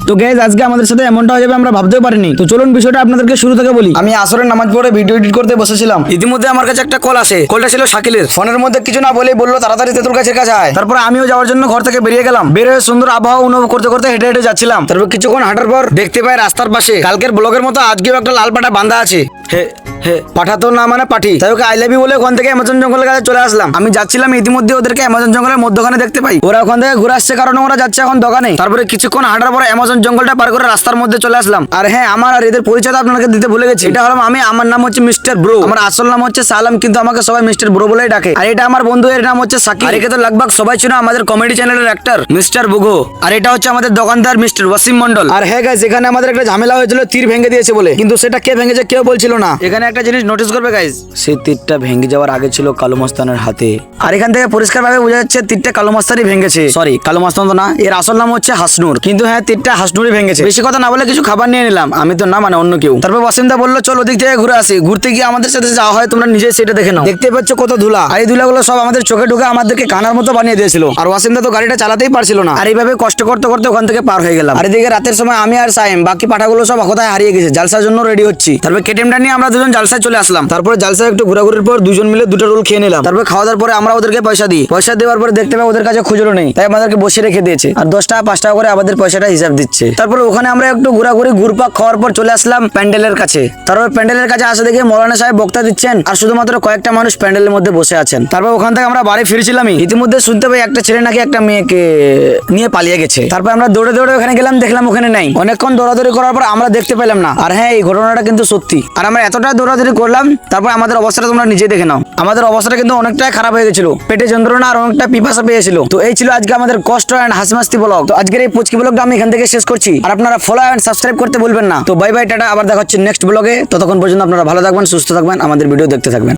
তো গাইস আজকে আমাদের সাথে এমনটা হয়ে যাবে আমরা ভাবতেও পারিনি। তো চলুন বিষয়টা আপনাদেরকে শুরু থেকে বলি। আমি আসরের নামাজ পড়ে ভিডিও এডিট করতে বসেছিলাম, ইতিমধ্যে আমার কাছে একটা কল আসে। কলটা ছিল শাকিলের। ফোনের মধ্যে কিছু না বলেই বললো তাড়াতাড়ি তেতুল গাছের কাছে আয়। তারপর আমিও যাওয়ার জন্য ঘর থেকে বেরিয়ে গেলাম। বের হয়ে সুন্দর আবহাওয়া অনুভব করতে করতে হেঁটে হেঁটে যাচ্ছিলাম। তারপর কিছুক্ষণ হাঁটার পর দেখতে পাই রাস্তার পাশে কালকের ব্লগের মতো আজকেও একটা লাল পাটা বাঁধা আছে। হে হে, পাঠা তো না মানে পাঠি, তাই ওকে আই লাভ ইউ বলে ওখান থেকে অ্যামাজন জঙ্গলের কাছে চলে আসলাম। আমি যাচ্ছিলাম, ইতিমধ্যে ওদেরকে অ্যামাজন জঙ্গলের মধ্যখানে দেখতে পাই। ওরা ওখান থেকে ঘুরে আসছে কারণ ওরা যাচ্ছে এখন দোকানে। তারপরে কিছুক্ষণ হাঁটার পরে অ্যামাজন জঙ্গলটা পার করে রাস্তার মধ্যে চলে আসলাম। আর হ্যাঁ, আমার আর এদের পরিচয় আপনাকে দিতে ভুলে গেছি। এটা হলাম আমি, আমার নাম হচ্ছে মিস্টার ব্রো। আমার আসল নাম হচ্ছে সালাম, কিন্তু আমাকে সবাই মিস্টার ব্রো বলেই ডাকে। আর এটা আমার বন্ধু, এর নাম হচ্ছে সাকিব। আর একে তো লগভগ সবাই ছিল আমাদের কমেডি চ্যানেলের অ্যাক্টর মিস্টার বুগো। আর এটা হচ্ছে আমাদের দোকানদার মিস্টার ওয়াসিম মন্ডল। আর হ্যাঁ গাইস, এখানে আমাদের একটা ঝামেলা হয়েছিল, তীর ভেঙে দিয়েছে বলে, কিন্তু সেটা কে ভেঙেছে কেউ বলছিল না। এখানে একটা জিনিস নোটিস করবে গাইস, সেই তীরটা ভেঙে যাওয়ার আগে ছিল কালো মস্তানের হাতে। আর এখান থেকে পরিষ্কার ভাবে বোঝা যাচ্ছে তীরটা কালো মস্তানই ভেঙেছে। সরি, কালো মস্তান তো না, এর আসল নাম হচ্ছে হাসনুর। কিন্তু হ্যাঁ, তীরটা হাসনুরই ভেঙেছে। বেশি কথা না বলে কিছু খাবার নিয়ে নিলাম, আমি তো না মানে অন্য কেউ। তারপর ওয়াসিমদা বললো চল ওদিক থেকে ঘুরে আসি। ঘুরতে গিয়ে আমাদের সাথে যাওয়া হয়, তোমরা নিজে সেটা দেখে নাও। দেখতে পাচ্ছ কত ধুলা, আর এই ধুলাগুলো সব আমাদের চোখে ঢুকে আমাদেরকে কানার মতো বানিয়ে দিয়েছিল। আর ওয়াসিমদা তো গাড়িটা চালাতেই পারছিল না। আর এইভাবে কষ্ট করতে করতে ওখান থেকে পার হয়ে গেলাম। আর এদিকে রাতের সময় আমি আর সাইম বাকি পাঠাগুলো সব কোথায় হারিয়ে গেছে, জালসার জন্য রেডি হচ্ছি। তারপর কেটিএমটা নিয়ে আমরা দুজন জালসায় চলে আসলাম। তারপরে জালসায় একটু ঘোরাঘুরির পর দুজন মিলে দুটো রোল খেয়ে নিলাম। তারপর খাওয়া দাওয়ার পরে আমরা ওদেরকে পয়সা দিই। পয়সা দেওয়ার পরে দেখতে পাই ওদের কাছে খুচরো নেই, তাই আমাদেরকে বসে রেখে দিয়েছে। আর 10 টাকা 5 টাকা করে আমাদের পয়সাটা হিসাব দিচ্ছে। তারপর ওখানে আমরা একটু ঘোরাঘুরি ঘুরপাক খাওয়ার পর চলে আসলাম প্যান্ডেলের কাছে। তারপর প্যান্ডেলের কাছে আসে দেখে মৌলানা সাহেব বক্তা দিচ্ছেন, আর শুধুমাত্র কয়েকটা মানুষ প্যান্ডেলের মধ্যে বসে আছেন। তারপর ওখান থেকে আমরা বাড়ি ফিরছিলামই, ইতিমধ্যে শুনতে পাই একটা ছেলে নাকি একটা মেয়েকে নিয়ে পালিয়ে গেছে। তারপর আমরা দৌড়ে দৌড়ে ওখানে গেলাম, দেখলাম ওখানে নাই। অনেকক্ষণ দৌড়াদৌড়ি করার পর আমরা দেখতে পেলাম না। আর হ্যাঁ, এই ঘটনাটা কিন্তু সত্যি। আর আমরা এতটা দৌড়াদৌড়ি করলাম, তারপর আমাদের অবস্থাটা তোমরা নিজে দেখে নাও। আমাদের অবস্থাটা কিন্তু অনেকটাই খারাপ হয়ে গেছিল, পেটে যন্ত্রণা আর অনেকটা পিপাসা পেয়েছিল। তো এই ছিল আজকে আমাদের কষ্ট এন্ড হাসিমাস্তি ব্লগ। তো আজকের এই পুচকি ব্লগটা আমি এখান থেকে শেষ করছি। আর আপনারা ফলো এন্ড সাবস্ক্রাইব করতে ভুলবেন না। তো বাই বাই, টাটা, আবার দেখা হচ্ছে নেক্সট ব্লগে। ততক্ষণ পর্যন্ত আপনারা ভালো থাকবেন, সুস্থ থাকবেন, আমাদের ভিডিও দেখতে থাকবেন।